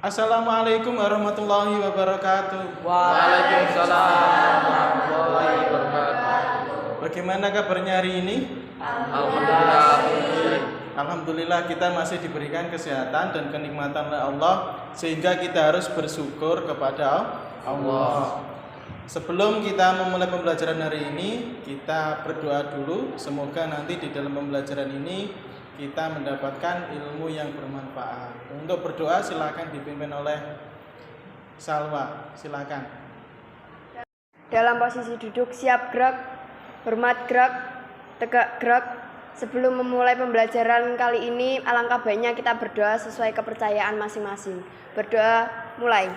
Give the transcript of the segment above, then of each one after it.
Assalamualaikum warahmatullahi wabarakatuh. Waalaikumsalam warahmatullahi wabarakatuh. Bagaimana kabarnya hari ini? Alhamdulillah. Alhamdulillah kita masih diberikan kesehatan dan kenikmatan oleh Allah, sehingga kita harus bersyukur kepada Allah. Sebelum kita memulai pembelajaran hari ini, kita berdoa dulu. Semoga nanti di dalam pembelajaran ini kita mendapatkan ilmu yang bermanfaat. Untuk berdoa silakan dipimpin oleh Salwa. Silakan. Dalam posisi duduk siap gerak, hormat gerak, tegak gerak. Sebelum memulai pembelajaran kali ini, alangkah baiknya kita berdoa sesuai kepercayaan masing-masing. Berdoa mulai.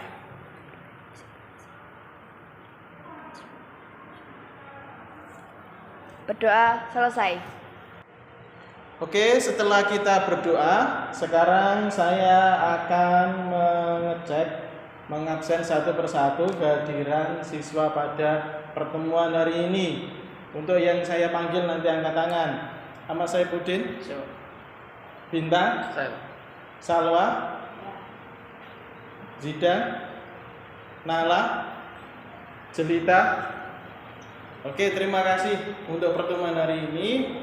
Berdoa selesai. Oke, setelah kita berdoa, sekarang saya akan mengabsen satu persatu kehadiran siswa pada pertemuan hari ini. Untuk yang saya panggil nanti angkat tangan. Ahmad Saifuddin, Bintang, Salwa, Zidan, Nala, Jelita. Oke, terima kasih untuk pertemuan hari ini.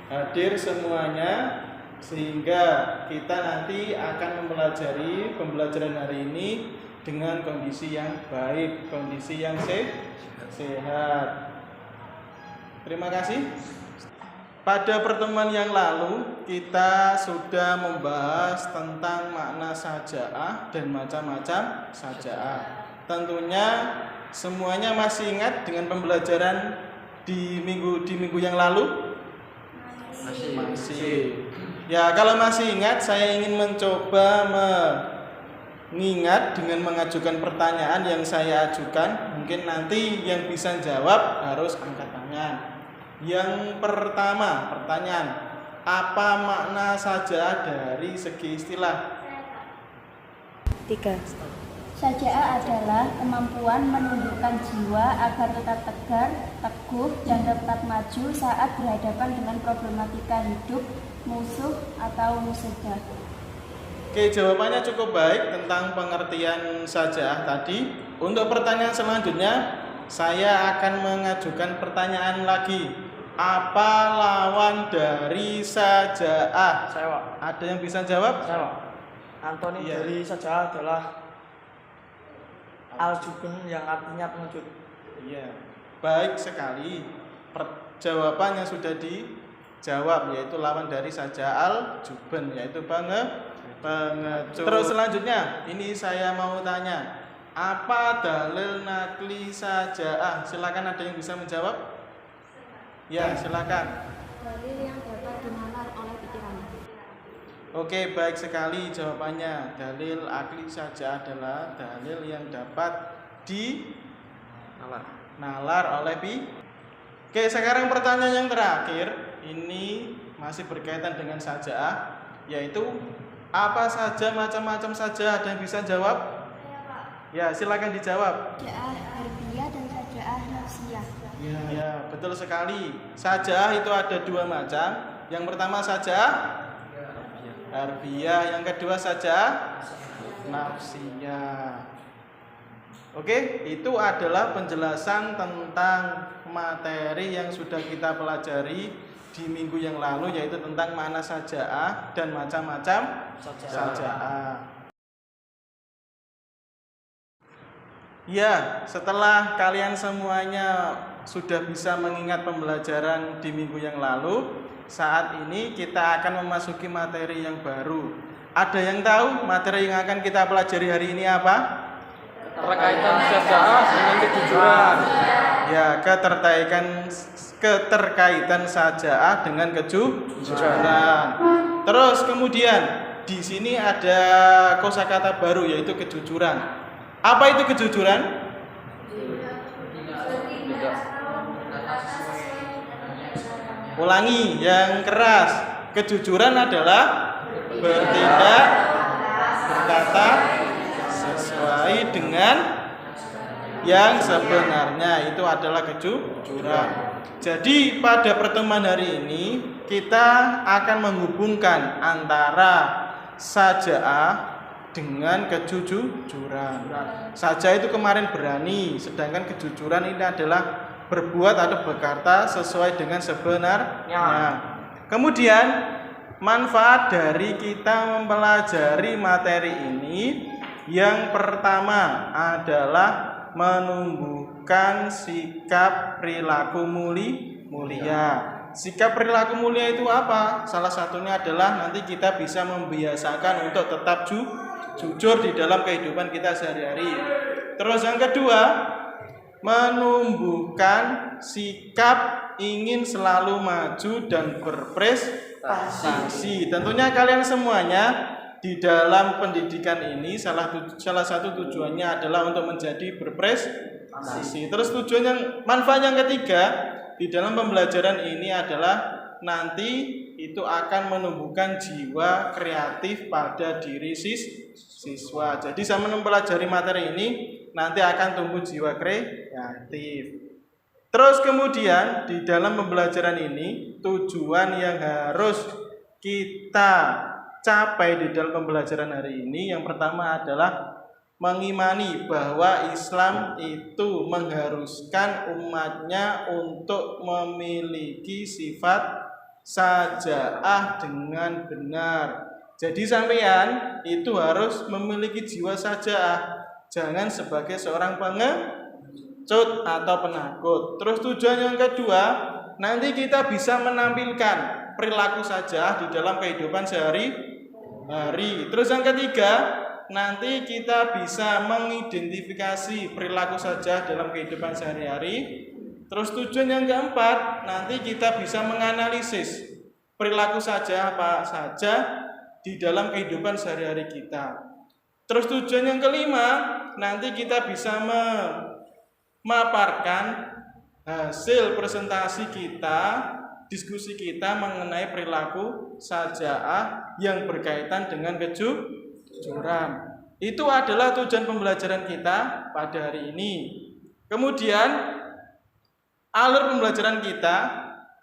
Hadir semuanya, sehingga kita nanti akan mempelajari pembelajaran hari ini dengan kondisi yang baik, kondisi yang sehat. Terima kasih. Pada pertemuan yang lalu kita sudah membahas tentang makna sajaah dan macam-macam sajaah. Tentunya semuanya masih ingat dengan pembelajaran di minggu yang lalu? Masih. Ya, kalau masih ingat, saya ingin mencoba mengingat dengan mengajukan pertanyaan yang saya ajukan. Mungkin nanti yang bisa jawab harus angkat tangan. Yang pertama, pertanyaan, apa makna sajaah dari segi istilah? 3. Sajaah adalah kemampuan menundukkan jiwa agar tetap tegar, teguh, dan tetap maju saat berhadapan dengan problematika hidup, musuh, atau musibah. Oke, jawabannya cukup baik tentang pengertian sajaah tadi. Untuk pertanyaan selanjutnya, saya akan mengajukan pertanyaan lagi. Apa lawan dari sajaah? Saya, Pak. Ada yang bisa jawab? Saya, Pak. Antoni dari sajaah adalah al-jubun yang artinya pengecut. Iya, baik sekali. Jawabannya sudah dijawab, yaitu lawan dari sajaah al-jubun, yaitu pengecut. Terus selanjutnya, ini saya mau tanya, apa dalil nakli sajaah? Silakan, ada yang bisa menjawab? Ya, silakan. Dalil yang dapat dinalar oleh pikiran. Oke, baik sekali jawabannya. Dalil akli saja adalah dalil yang dapat dinalar oleh Oke, sekarang pertanyaan yang terakhir. Ini masih berkaitan dengan sajaah, yaitu apa saja macam-macam saja. Ada yang bisa jawab? Ya, silakan dijawab. Sajaah harfiah dan sajaah nafsiyah. Ya, betul sekali. Sajaah itu ada dua macam. Yang pertama sajaah harfiah, yang kedua sajaah nafsiyah. Oke, itu adalah penjelasan tentang materi yang sudah kita pelajari di minggu yang lalu, yaitu tentang makna sajaah dan macam-macam sajaah. Ya, setelah kalian semuanya sudah bisa mengingat pembelajaran di minggu yang lalu, saat ini kita akan memasuki materi yang baru. Ada yang tahu materi yang akan kita pelajari hari ini apa? Terkaitan sajaah dengan kejujuran. Ya, keterkaitan sajaah dengan kejujuran. Terus kemudian di sini ada kosakata baru, yaitu kejujuran. Apa itu kejujuran? Ulangi yang keras. Kejujuran adalah bertindak, berkata sesuai dengan yang sebenarnya. Itu adalah kejujuran. Jadi pada pertemuan hari ini kita akan menghubungkan antara sajaah dengan kejujuran. Saja itu kemarin berani, sedangkan kejujuran ini adalah berbuat atau berkata sesuai dengan sebenarnya. Kemudian manfaat dari kita mempelajari materi ini yang pertama adalah menumbuhkan sikap perilaku mulia. Sikap perilaku mulia itu apa? Salah satunya adalah nanti kita bisa membiasakan untuk tetap jujur di dalam kehidupan kita sehari-hari. Terus yang kedua, menumbuhkan sikap ingin selalu maju dan berprestasi. Tentunya kalian semuanya di dalam pendidikan ini salah satu tujuannya adalah untuk menjadi berprestasi. Terus tujuan yang manfaat yang ketiga di dalam pembelajaran ini adalah nanti itu akan menumbuhkan jiwa kreatif pada diri siswa. Jadi sama mempelajari materi ini nanti akan tumbuh jiwa kreatif. Terus kemudian di dalam pembelajaran ini tujuan yang harus kita capai di dalam pembelajaran hari ini yang pertama adalah mengimani bahwa Islam itu mengharuskan umatnya untuk memiliki sifat sajaah dengan benar. Jadi sampean itu harus memiliki jiwa sajaah, jangan sebagai seorang pengecut atau penakut. Terus tujuan yang kedua, nanti kita bisa menampilkan perilaku sajaah di dalam kehidupan sehari-hari. Terus yang ketiga, nanti kita bisa mengidentifikasi perilaku saja dalam kehidupan sehari-hari. Terus tujuan yang keempat, nanti kita bisa menganalisis perilaku saja apa saja di dalam kehidupan sehari-hari kita. Terus tujuan yang kelima, nanti kita bisa memaparkan hasil presentasi kita, diskusi kita mengenai perilaku sajaah yang berkaitan dengan kejujuran. Itu adalah tujuan pembelajaran kita pada hari ini. Kemudian alur pembelajaran kita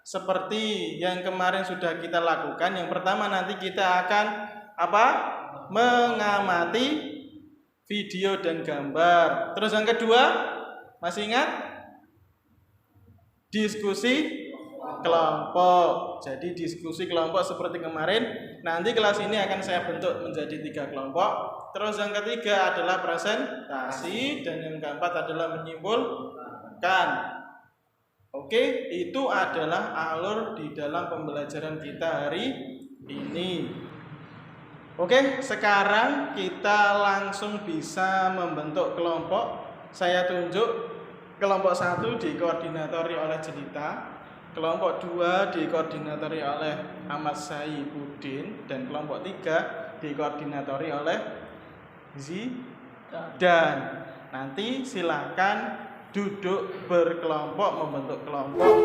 seperti yang kemarin sudah kita lakukan. Yang pertama nanti kita akan mengamati video dan gambar. Terus yang kedua, masih ingat? Diskusi kelompok. Jadi diskusi kelompok seperti kemarin. Nanti kelas ini akan saya bentuk menjadi 3 kelompok. Terus yang ketiga adalah presentasi dan yang keempat adalah menyimpulkan. Oke, itu adalah alur di dalam pembelajaran kita hari ini. Oke, sekarang kita langsung bisa membentuk kelompok. Saya tunjuk kelompok 1 dikoordinatori oleh Jelita, kelompok 2 dikoordinatori oleh Ahmad Saifuddin, dan kelompok 3 dikoordinatori oleh Zidan. Nanti silakan duduk berkelompok membentuk kelompok.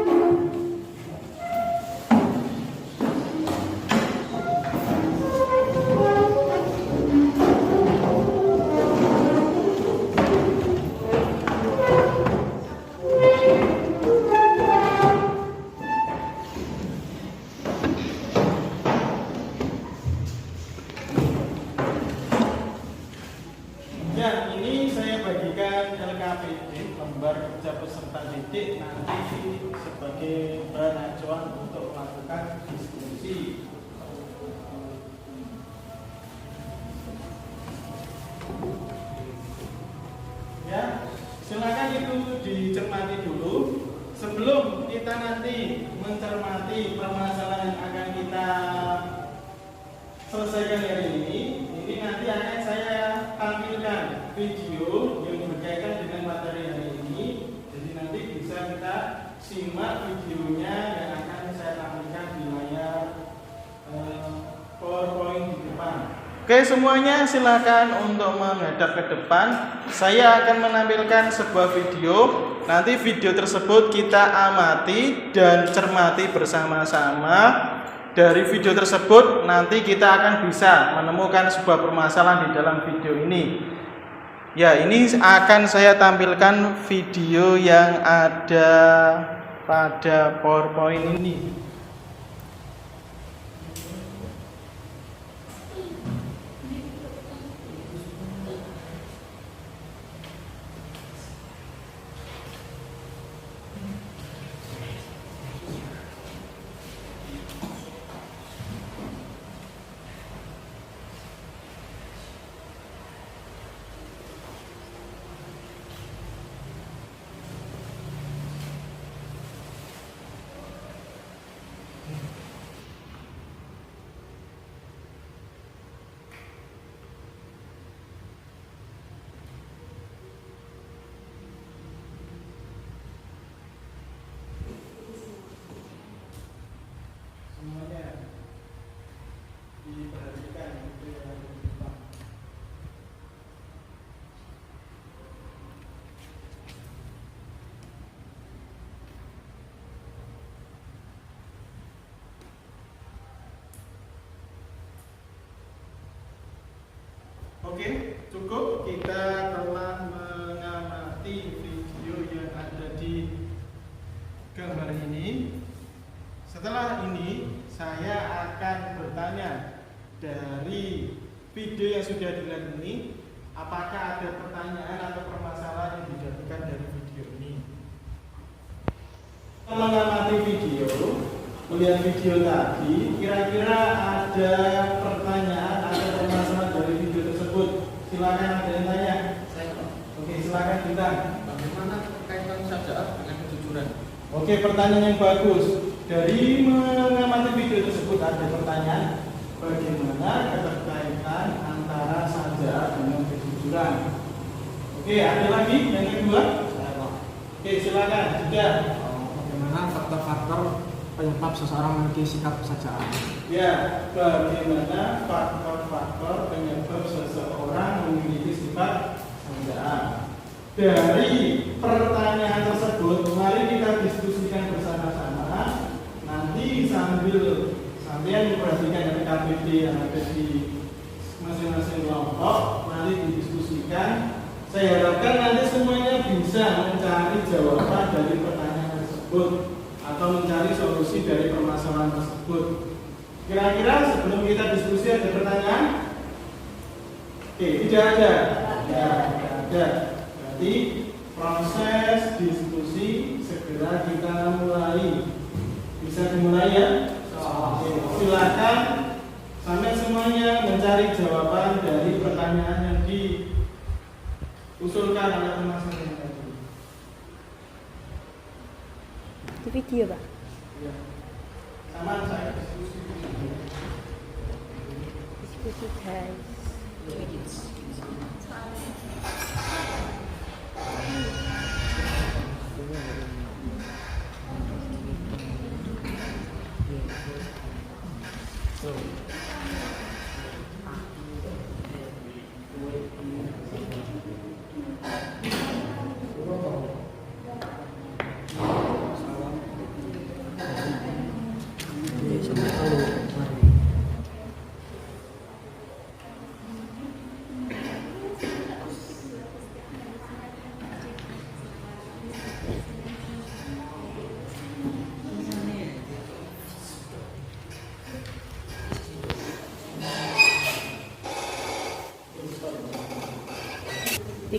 Ya, ini saya bagikan LKPD, lembar kerja peserta didik, nanti sebagai bahan acuan untuk melakukan diskusi. Ya, silakan itu dicermati dulu sebelum kita nanti mencermati permasalahan yang akan kita selesaikan hari ini. Ini nanti akan saya tampilkan video yang berkaitan dengan materi hari ini. Jadi nanti bisa kita simak videonya yang akan saya tampilkan di layar PowerPoint di depan. Oke, semuanya silakan untuk menghadap ke depan. Saya akan menampilkan sebuah video. Nanti video tersebut kita amati dan cermati bersama-sama. Dari video tersebut nanti kita akan bisa menemukan sebuah permasalahan di dalam video ini. Ya, ini akan saya tampilkan video yang ada pada PowerPoint ini. Oke, cukup. Kita telah mengamati video yang ada di gambar ini. Setelah ini saya akan bertanya dari video yang sudah dilihat ini, apakah ada pertanyaan atau permasalahan yang didapatkan dari video ini. Kita mengamati video, melihat video tadi, kira-kira ada pertanyaan atau permasalahan dari video tersebut. Silakan, ada yang tanya. Oke, silakan Bintang. Bagaimana kaitan syaja'ah dengan kejujuran? Oke, pertanyaan yang bagus. Dari mengamati video tersebut ada pertanyaan, bagaimana keterkaitan antara syaja'ah dengan kejujuran. Oke, ada lagi yang kedua? Oke, silakan. Sudah. Bagaimana faktor-faktor penyebab seseorang memiliki sikap syaja'ah? Ya, bagaimana faktor-faktor penyebab seseorang memiliki sifat syaja'ah. Dari pertanyaan tersebut, mari kita diskusikan bersama-sama. Nanti sambil memperhatikan KPD yang ada di masing-masing kelompok, nanti didiskusikan. Saya harapkan nanti semuanya bisa mencari jawaban dari pertanyaan tersebut atau mencari solusi dari permasalahan tersebut. Kira-kira sebelum kita diskusi ada pertanyaan? Oke, tidak ada. Ya, tidak ada. Berarti proses diskusi segera kita mulai. Bisa dimulai ya? Oke, silakan sampai semuanya mencari jawaban dari pertanyaan yang diusulkan oleh masing-masing tadi. Di video, Pak. Ya. Sama saya diskusi. Diskusi, guys.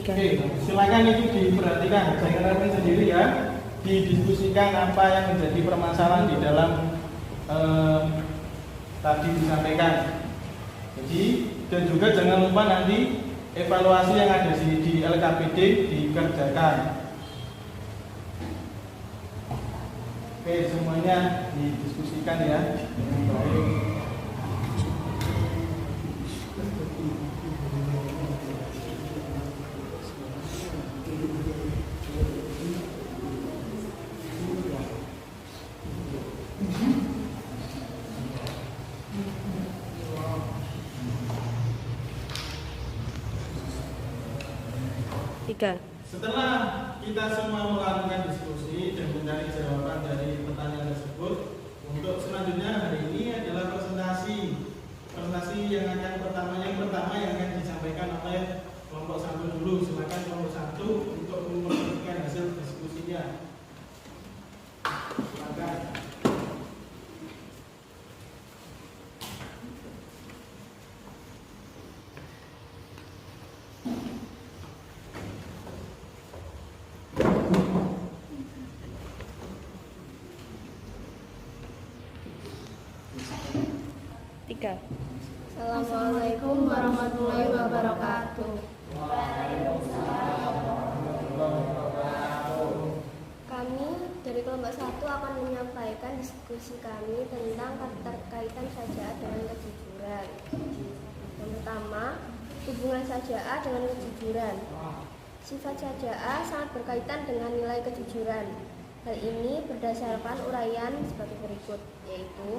Oke, silakan itu diperhatikan, saya harapkan sendiri ya, didiskusikan apa yang menjadi permasalahan di dalam tadi disampaikan. Jadi dan juga jangan lupa nanti evaluasi yang ada di LKPD dikerjakan. Oke, semuanya didiskusikan ya dengan baik. Setelah kita semua melakukan diskusi dan mencari jawaban dari pertanyaan tersebut, untuk selanjutnya hari ini adalah presentasi yang pertama yang akan disampaikan oleh kelompok 1 dulu. Silakan kelompok 1 untuk mempresentasikan hasil diskusinya. Silakan. Assalamualaikum warahmatullahi wabarakatuh. Kami dari kelompok 1 akan menyampaikan diskusi kami tentang keterkaitan syaja'ah dengan kejujuran. Yang pertama, hubungan syaja'ah dengan kejujuran. Sifat syaja'ah sangat berkaitan dengan nilai kejujuran. Hal ini berdasarkan uraian sebagai berikut, yaitu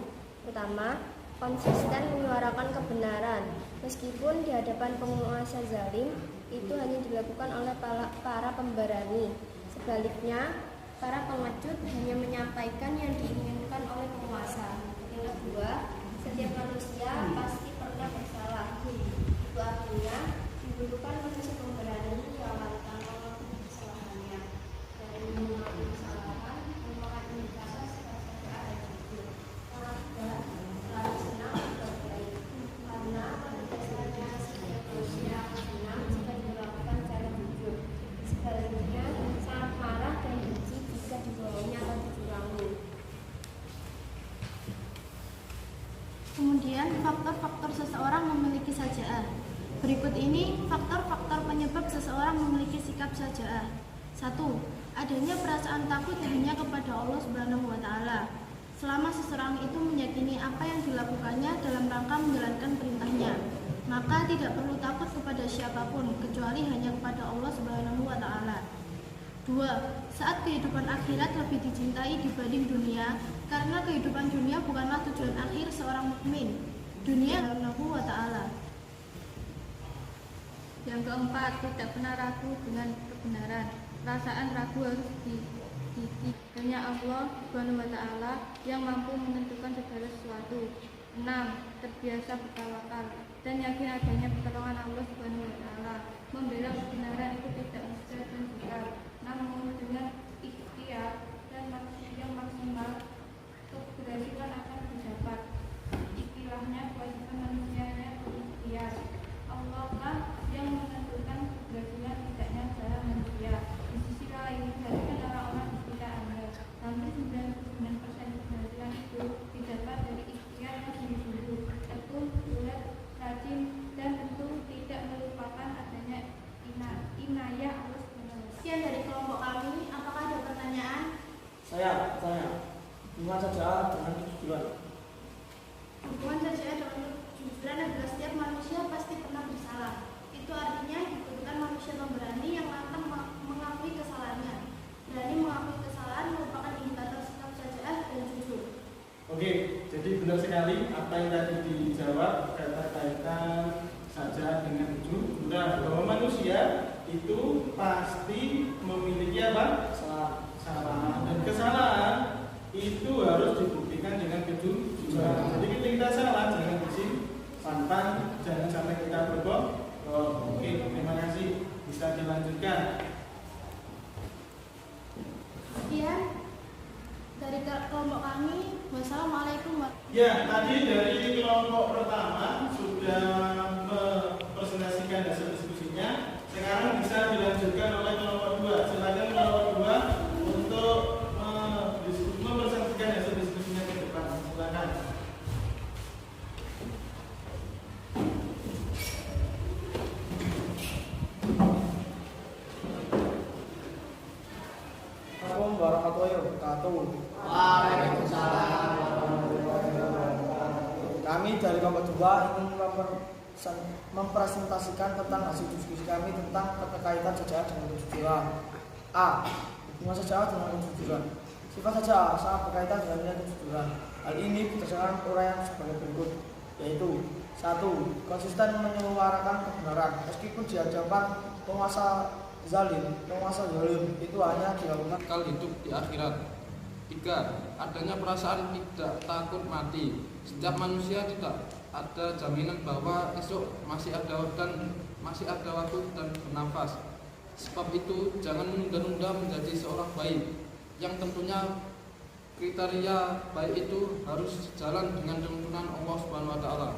pertama, konsisten menyuarakan kebenaran, meskipun di hadapan penguasa zalim itu hanya dilakukan oleh para pemberani. Sebaliknya, para pengecut hanya menyampaikan yang diinginkan oleh penguasa. Yang kedua, setiap manusia pasti pernah bersalah. Itu artinya dibutuhkan manusia pemberani yang akan melakukan kesalahannya dari mengakui kesalahan, merupakan indikator sikap saja'ah dan jujur. Orang juga selalu senang berbuat baik karena pada dasarnya setiap manusia akan senang jika dilakukan secara jujur. Sebaliknya sangat marah dan benci jika dibawanya atau dicurangi. Kemudian faktor-faktor seseorang memiliki saja'ah. Berikut ini faktor-faktor penyebab seseorang memiliki sikap saja'ah. 1. Adanya perasaan takut hanya kepada Allah Subhanahu wa taala. Selama seseorang itu meyakini apa yang dilakukannya dalam rangka menjalankan perintahnya, maka tidak perlu takut kepada siapapun kecuali hanya kepada Allah Subhanahu wa taala. 2. Saat kehidupan akhirat lebih dicintai dibanding dunia, karena kehidupan dunia bukanlah tujuan akhir seorang mukmin. Dunia Subhanahu wa taala. Yang keempat, tidak pernah ragu dengan kebenaran. Perasaan ragu harus hanya Allah Subhanahu wa taala yang mampu menentukan segala sesuatu. 6. Terbiasa bertawakal dan yakin adanya pertolongan Allah Subhanahu wa taala. Membela kebenaran itu tidak mudah dan sukar, namun dengan ikhtiar dan yang maksimal keberhasilan akan didapat. Istilahnya kewajiban manusianya berikhtiar. Allah lah yang menentukan keberhasilan tidaknya cara manusia. Di sisi lain, dari orang-orang tidak ada. Hampir 99% keberhasilan itu didapat dari ikhtiar yang sungguh-sungguh, tekun, bulat, rajin, dan tentu tidak melupakan adanya inayah Allah SWT. Sekian dari kelompok kami. Apakah ada pertanyaan? Saya, hubungan saja'ah dengan kejujuran. Hubungan saja'ah dengan kejujuran adalah setiap manusia pasti pernah bersalah. Itu artinya dibutuhkan manusia pemberani yang lantang mengakui kesalahannya. Berani mengakui kesalahan merupakan indikator sikap saja'ah dan jujur. Oke, jadi benar sekali apa yang tadi dijawab kaitan saja dengan kejujuran, bahwa manusia itu pasti memiliki apa? Kesalahan. Dan kesalahan itu harus dibuktikan dengan kejujuran. Jadi ketika kita salah jangan disimpan, jangan sampai kita berbohong. Oke, terima kasih. Bisa dilanjutkan. Sekian dari kelompok kami. Wassalamualaikum warahmatullahi wabarakatuh. Ya, tadi dari kelompok pertama sudah mempresentasikan hasil diskusinya. Sekarang bisa dilanjutkan oleh kelompok 2. Silakan kelompok 2 untuk mempresentasikan hasil diskusinya ke depan. Silakan. Assalamualaikum warahmatullahi wabarakatuh. Waalaikumsalam. Kami dari kelompok 2 ingin mempresentasikan tentang hasil diskusi kami tentang keterkaitan saja'ah dengan kejujuran. A. Hubungan saja'ah dengan kejujuran. Sifat saja'ah sangat berkaitan dengan nilai kejujuran. Hal ini berdasarkan uraian sebagai berikut, yaitu 1. Konsisten menyuarakan kebenaran meskipun di hadapan penguasa zalim itu hanya dilakukan Kekal hidup di akhirat. 3. Adanya perasaan tidak takut mati. Setiap manusia tidak ada jaminan bahwa esok masih ada waktu dan bernafas. Sebab itu jangan menunda-nunda menjadi seorang baik, yang tentunya kriteria baik itu harus sejalan dengan tuntunan Allah Subhanahu wa taala.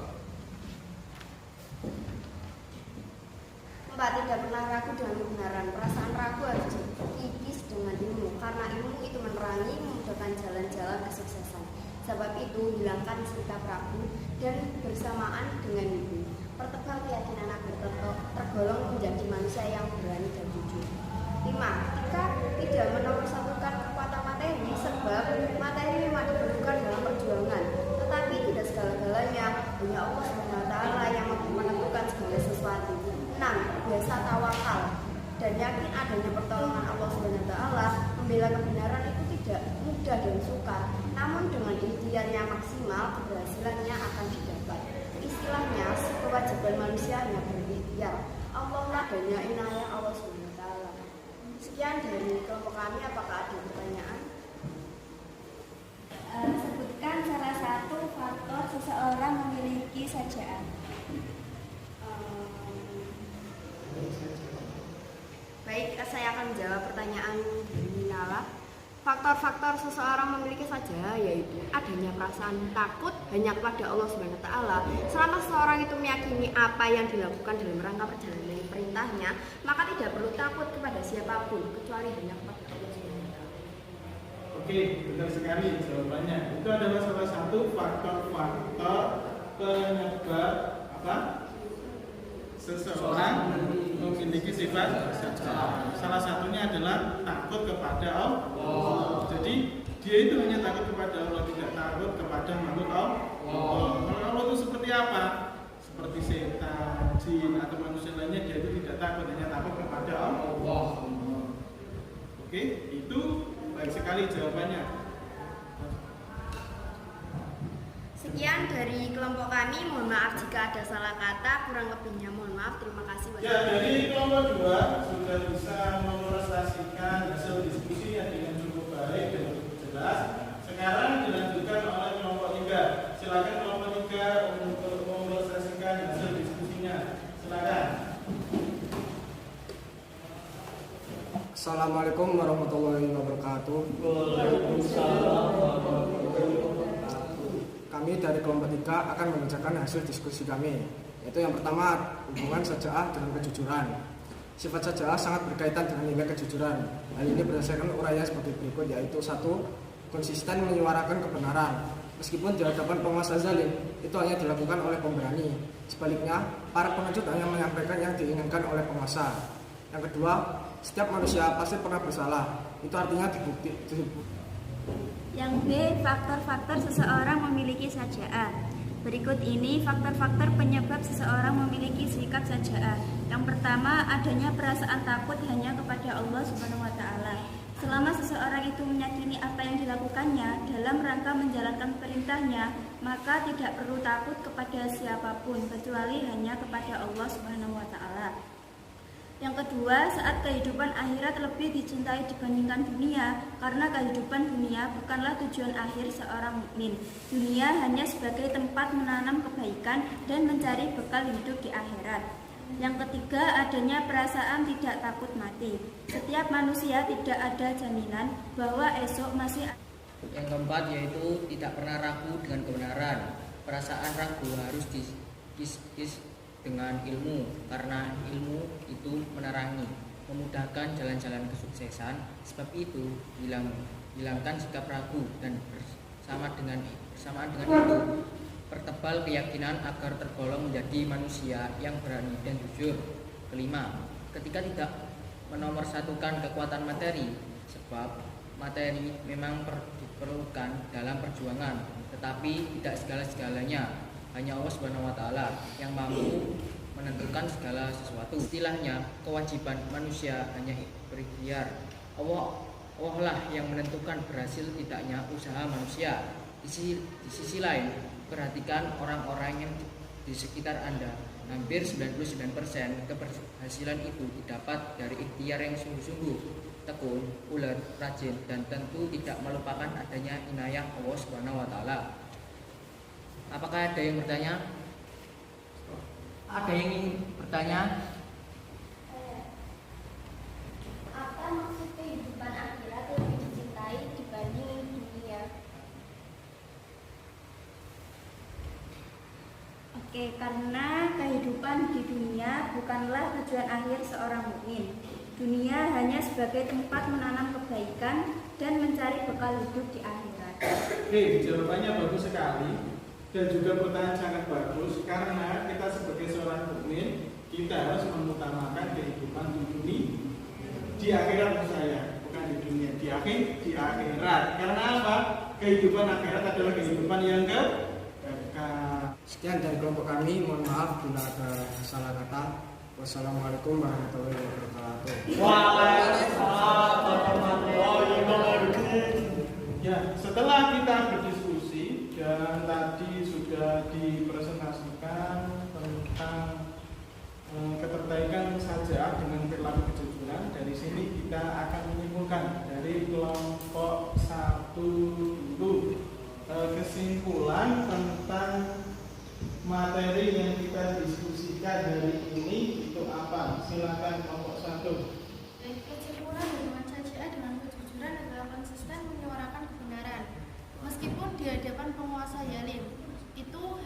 4. Tidak pernah ragu dengan kebenaran. Perasaan ragu harus dikikis dengan ilmu, karena ilmu itu menerangi, memudahkan jalan-jalan kesuksesan. Sebab itu hilangkan sikap ragu dan bersamaan dengan itu pertebal keyakinan agar tergolong menjadi manusia yang berani dan jujur. 5. Ketika tidak menomorsatukan kekuatan materi, sebab materi memang dibutuhkan dalam perjuangan, tetapi tidak segala-galanya. Hanya Allah SWT yang menentukan segala sesuatu. 6. Biasa tawakal dan yakin adanya pertolongan Allah SWT. Membela kebenaran itu tidak mudah dan sukar, namun dengan ikhtiar yang maksimal keberhasilannya akan didapat. Istilahnya, kewajiban manusia hanya berikhtiar. Allah lah danya inayah Allah SWT. Sekian dari kelompok kami. Apakah ada pertanyaan? Sebutkan salah satu faktor seseorang memiliki saja'ah. faktor-faktor seseorang memiliki saja, yaitu adanya perasaan takut hanya kepada Allah Subhanahu wa taala. Selama seseorang itu meyakini apa yang dilakukan dalam rangka perjalanan perintahnya, maka tidak perlu takut kepada siapapun kecuali hanya kepada Allah Subhanahu wa taala. Oke, benar sekali jawabannya. Itu adalah salah satu faktor-faktor penyebab apa? Seseorang memiliki sifat saja'ah. Salah satunya adalah takut kepada Allah. Jadi dia itu hanya takut kepada Allah, tidak takut kepada makhluk Allah. Kalau Allah itu seperti apa? Seperti setan, jin atau manusia lainnya, dia itu tidak takut, hanya takut kepada Allah. Oke, itu baik sekali jawabannya. Sekian dari kelompok kami, mohon maaf jika ada salah kata, kurang lebihnya mohon maaf. Terima kasih. Ya, dari kelompok 2 sudah bisa memolestrasikan hasil diskusinya dengan cukup baik dan cukup jelas. Sekarang dilanjutkan oleh kelompok 3. Silakan kelompok 3 untuk memolestrasikan hasil diskusinya. Silakan. Assalamualaikum warahmatullahi wabarakatuh. Kami dari kelompok 3 akan membacakan hasil diskusi kami, yaitu yang pertama, hubungan saja'ah dengan kejujuran. Sifat saja'ah sangat berkaitan dengan nilai kejujuran. Hal ini berdasarkan uraian sebagai berikut, yaitu 1. Konsisten menyuarakan kebenaran. Meskipun di hadapan penguasa zalim, itu hanya dilakukan oleh pemberani. Sebaliknya, para pengecut hanya menyampaikan yang diinginkan oleh penguasa. Yang kedua, setiap manusia pasti pernah bersalah. Itu artinya dibukti. Yang B, faktor-faktor seseorang memiliki saja'ah. Berikut ini faktor-faktor penyebab seseorang memiliki sikap saja'ah. Yang pertama, adanya perasaan takut hanya kepada Allah Subhanahu wa taala. Selama seseorang itu meyakini apa yang dilakukannya dalam rangka menjalankan perintahnya, maka tidak perlu takut kepada siapapun kecuali hanya kepada Allah Subhanahu wa taala. Yang kedua, saat kehidupan akhirat lebih dicintai dibandingkan dunia, karena kehidupan dunia bukanlah tujuan akhir seorang mukmin. Dunia hanya sebagai tempat menanam kebaikan dan mencari bekal hidup di akhirat. Yang ketiga, adanya perasaan tidak takut mati. Setiap manusia tidak ada jaminan bahwa esok masih ada. Yang keempat yaitu tidak pernah ragu dengan kebenaran. Perasaan ragu harus dikiskis dengan ilmu, karena ilmu itu menerangi, memudahkan jalan-jalan kesuksesan. Sebab itu hilangkan sikap ragu dan bersamaan dengan itu pertebal keyakinan agar tergolong menjadi manusia yang berani dan jujur. Kelima, ketika tidak menomorsatukan kekuatan materi, sebab materi memang diperlukan dalam perjuangan, tetapi tidak segala-segalanya. Hanya Allah Subhanahu wa taala yang mampu menentukan segala sesuatu. Istilahnya, kewajiban manusia hanya berikhtiar. Allah lah yang menentukan berhasil tidaknya usaha manusia. Di sisi lain, perhatikan orang-orang yang di sekitar Anda. Hampir 99% keberhasilan itu didapat dari ikhtiar yang sungguh-sungguh, tekun, ulet, rajin, dan tentu tidak melupakan adanya inayah Allah Subhanahu wa taala. Apakah ada yang bertanya? Ada yang ingin bertanya? Apa maksud kehidupan akhirat lebih dicintai dibanding dunia? Oke, karena kehidupan di dunia bukanlah tujuan akhir seorang mukmin. Dunia hanya sebagai tempat menanam kebaikan dan mencari bekal hidup di akhirat. Oke, jawabannya bagus sekali dan juga pertanyaan sangat bagus, karena kita sebagai seorang mukmin kita harus mengutamakan kehidupan di dunia, di akhirat saya, bukan di dunia, di akhirat. Karena apa? Kehidupan akhirat adalah kehidupan yang kekal. Sekian dari kelompok kami, mohon maaf bila ada salah kata. Wassalamualaikum warahmatullahi wabarakatuh. Waalaikumsalam warahmatullahi wabarakatuh. Ya, setelah kita berdiskusi dan tadi sudah dipresentasikan tentang keterkaitan saja'ah dengan perilaku kejujuran, dari sini kita akan menyimpulkan dari kelompok 1 dulu kesimpulan tentang materi yang kita diskusikan hari ini itu apa? Silakan kelompok 1. Kesimpulan hubungan saja'ah dengan kejujuran adalah konsisten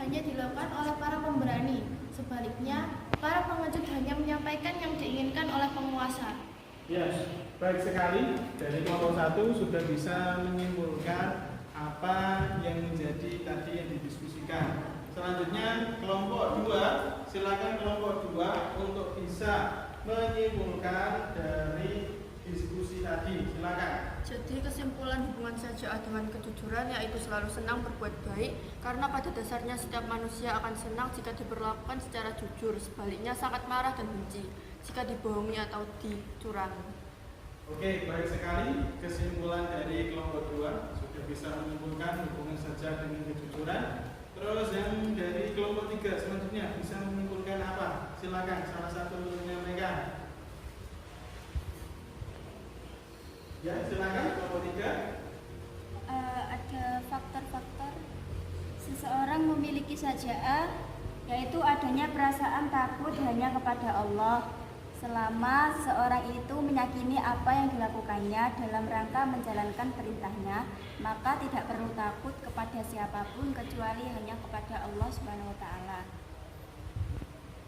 hanya dilakukan oleh para pemberani. Sebaliknya, para pengecut hanya menyampaikan yang diinginkan oleh penguasa. Yes, baik sekali. Dari kelompok 1 sudah bisa menyimpulkan apa yang menjadi tadi yang didiskusikan. Selanjutnya kelompok 2, silakan kelompok 2 untuk bisa menyimpulkan dari diskusi tadi. Silakan. Jadi kesimpulan hubungan syaja'ah dengan kejujuran yaitu selalu senang berbuat baik, karena pada dasarnya setiap manusia akan senang jika diperlakukan secara jujur, sebaliknya sangat marah dan benci jika dibohongi atau dicurangi. Oke, baik sekali. Kesimpulan dari kelompok 2 sudah bisa menyimpulkan hubungan syaja'ah dengan kejujuran. Terus yang dari kelompok 3 selanjutnya bisa menyimpulkan apa? Silakan salah satu menyampaikan. Ya, silakan kelompok 3. Ada faktor-faktor seseorang memiliki syaja'ah, yaitu adanya perasaan takut hanya kepada Allah. Selama seorang itu meyakini apa yang dilakukannya dalam rangka menjalankan perintahnya, maka tidak perlu takut kepada siapapun kecuali hanya kepada Allah Subhanahu wa taala.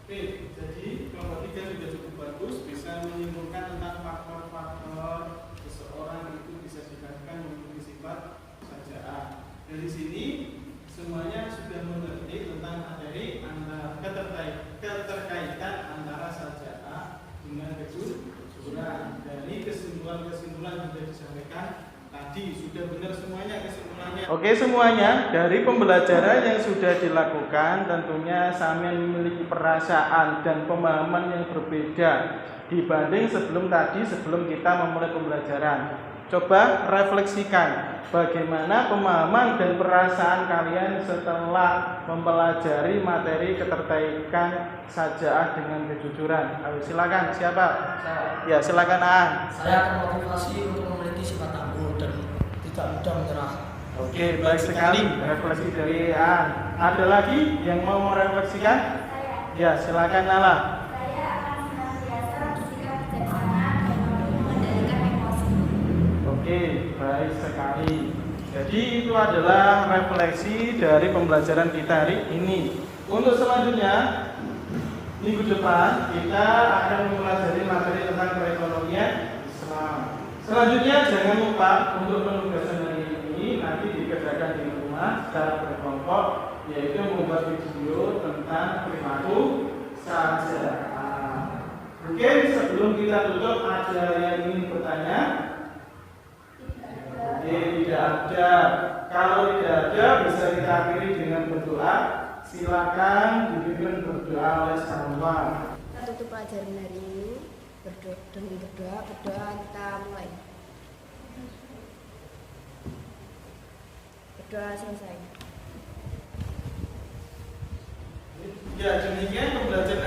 Oke, jadi kelompok 3 sudah cukup bagus, bisa menyimpulkan tentang faktor-faktor seseorang itu bisa dikatakan memiliki sifat syaja'ah. Dari sini semuanya sudah mengerti tentang materi antara keterkaitan antara syaja'ah dengan kejujuran. Dari kesimpulan-kesimpulan sudah disampaikan tadi, sudah benar semuanya kesimpulannya. Oke semuanya, dari pembelajaran yang sudah dilakukan tentunya sampean memiliki perasaan dan pemahaman yang berbeda dibanding sebelum kita memulai pembelajaran. Coba refleksikan bagaimana pemahaman dan perasaan kalian setelah mempelajari materi keterkaitan syaja'ah dengan kejujuran. Ayo silakan, siapa? Ya, silakan Aan. Saya termotivasi untuk memiliki sifat tangguh dan tidak mudah menyerah. Oke, baik sekali refleksi dari Aan. Ada lagi yang mau merefleksikan? Ya, silakan Nala. Saya akan senantiasa bersikap bijaksana dan mengendalikan emosi. Oke, baik sekali. Jadi itu adalah refleksi dari pembelajaran kita hari ini. Untuk selanjutnya, minggu depan kita akan mempelajari materi tentang perekonomian Islam. Selanjutnya jangan lupa untuk penugasan hari ini nanti dikerjakan di rumah secara berkelompok, yaitu membuat video tentang perilaku syaja'ah. Oke, sebelum kita tutup ada yang ingin bertanya? Oke, tidak ada. Kalau tidak ada, bisa kita akhiri dengan berdoa. Silakan dipimpin berdoa oleh Allah. Kita tutup pelajaran hari ini dengan berdoa kita mulai. Berdoa selesai. Ya, demikian pembelajaran